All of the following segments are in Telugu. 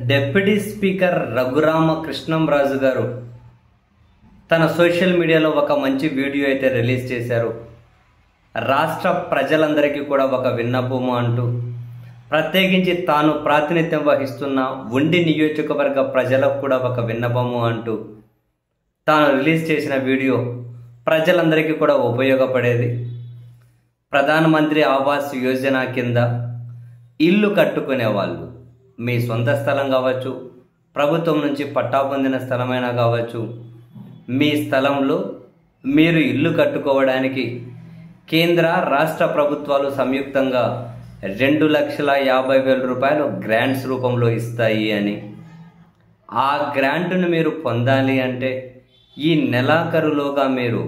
డిప్యూటీ స్పీకర్ రఘురామ కృష్ణంరాజు గారు తన సోషల్ మీడియాలో ఒక మంచి వీడియో అయితే రిలీజ్ చేశారు. రాష్ట్ర ప్రజలందరికీ కూడా ఒక విన్నపము అంటూ, ప్రత్యేకించి తాను ప్రాతినిధ్యం వహిస్తున్న ఉండి నియోజకవర్గ ప్రజలకు కూడా ఒక విన్నపము అంటూ తాను రిలీజ్ చేసిన వీడియో ప్రజలందరికీ కూడా ఉపయోగపడేది. ప్రధానమంత్రి ఆవాస్ యోజన కింద ఇల్లు కట్టుకునే వాళ్ళు, మీ సొంత స్థలం కావచ్చు, ప్రభుత్వం నుంచి పట్టా పొందిన స్థలమైనా కావచ్చు, మీ స్థలంలో మీరు ఇల్లు కట్టుకోవడానికి కేంద్ర రాష్ట్ర ప్రభుత్వాలు సంయుక్తంగా 2,50,000 రూపాయలు గ్రాంట్స్ రూపంలో ఇస్తాయి అని. ఆ గ్రాంట్ను మీరు పొందాలి అంటే ఈ నెలాఖరులోగా మీరు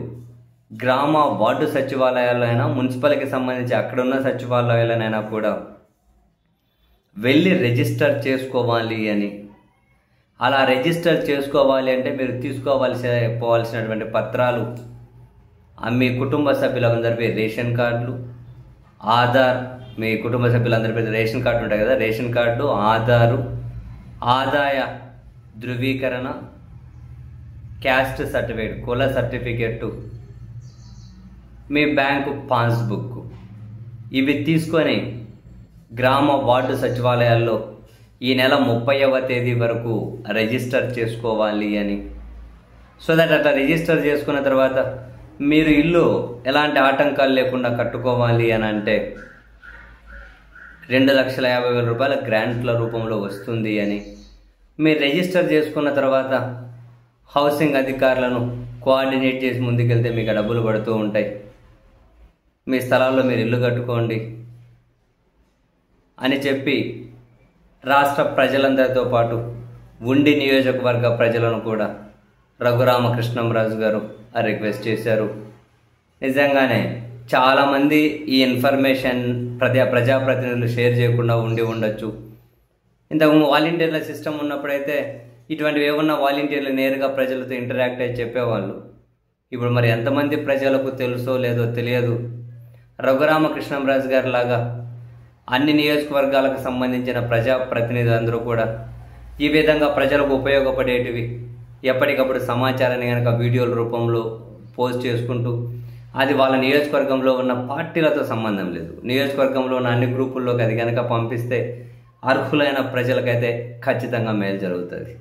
గ్రామ వార్డు సచివాలయాలైనా, మున్సిపల్కి సంబంధించి అక్కడున్న సచివాలయాలనైనా కూడా వెళ్ళి రిజిస్టర్ చేసుకోవాలి అని. అలా రిజిస్టర్ చేసుకోవాలి అంటే మీరు పోవాల్సినటువంటి పత్రాలు, మీ కుటుంబ సభ్యులందరిపై రేషన్ కార్డులు, ఆధార్, మీ కుటుంబ సభ్యులందరిపై రేషన్ కార్డు ఉంటాయి కదా, రేషన్ కార్డు, ఆధారు, ఆదాయ ధృవీకరణ, క్యాస్ట్ సర్టిఫికేట్, కుల సర్టిఫికెట్, మీ బ్యాంకు పాస్బుక్, ఇవి తీసుకొని గ్రామ వార్డు సచివాలయాల్లో ఈ నెల 30వ తేదీ వరకు రిజిస్టర్ చేసుకోవాలి అని. సో దట్ అట్లా రిజిస్టర్ చేసుకున్న తర్వాత మీరు ఇల్లు ఎలాంటి ఆటంకాలు లేకుండా కట్టుకోవాలి అని అంటే 2,50,000 రూపాయల గ్రాంట్ల రూపంలో వస్తుంది అని. మీరు రిజిస్టర్ చేసుకున్న తర్వాత హౌసింగ్ అధికారులను కోఆర్డినేట్ చేసి ముందుకెళ్తే మీకు డబ్బులు పడుతూ ఉంటాయి. మీ స్థలాల్లో మీరు ఇల్లు కట్టుకోండి అని చెప్పి రాష్ట్ర ప్రజలందరితో పాటు ఉండి నియోజకవర్గ ప్రజలను కూడా రఘురామ కృష్ణంరాజు గారు రిక్వెస్ట్ చేశారు. నిజంగానే చాలామంది ఈ ఇన్ఫర్మేషన్ ప్రజాప్రతినిధులు షేర్ చేయకుండా ఉండొచ్చు. ఇంతకు వాలంటీర్ల సిస్టమ్ ఉన్నప్పుడైతే ఇటువంటివి ఏమన్నా వాలంటీర్లు నేరుగా ప్రజలతో ఇంటరాక్ట్ అయ్యి చెప్పేవాళ్ళు. ఇప్పుడు మరి ఎంతమంది ప్రజలకు తెలుసో లేదో తెలియదు. రఘురామ కృష్ణంరాజు గారి లాగా అన్ని నియోజకవర్గాలకు సంబంధించిన ప్రజాప్రతినిధులందరూ కూడా ఈ విధంగా ప్రజలకు ఉపయోగపడేటివి ఎప్పటికప్పుడు సమాచారాన్ని కనుక వీడియోల రూపంలో పోస్ట్ చేసుకుంటూ, అది వాళ్ళ నియోజకవర్గంలో ఉన్న పార్టీలతో సంబంధం లేదు, నియోజకవర్గంలో ఉన్న అన్ని గ్రూపుల్లోకి అది కనుక పంపిస్తే అర్హులైన ప్రజలకైతే ఖచ్చితంగా మేలు జరుగుతుంది.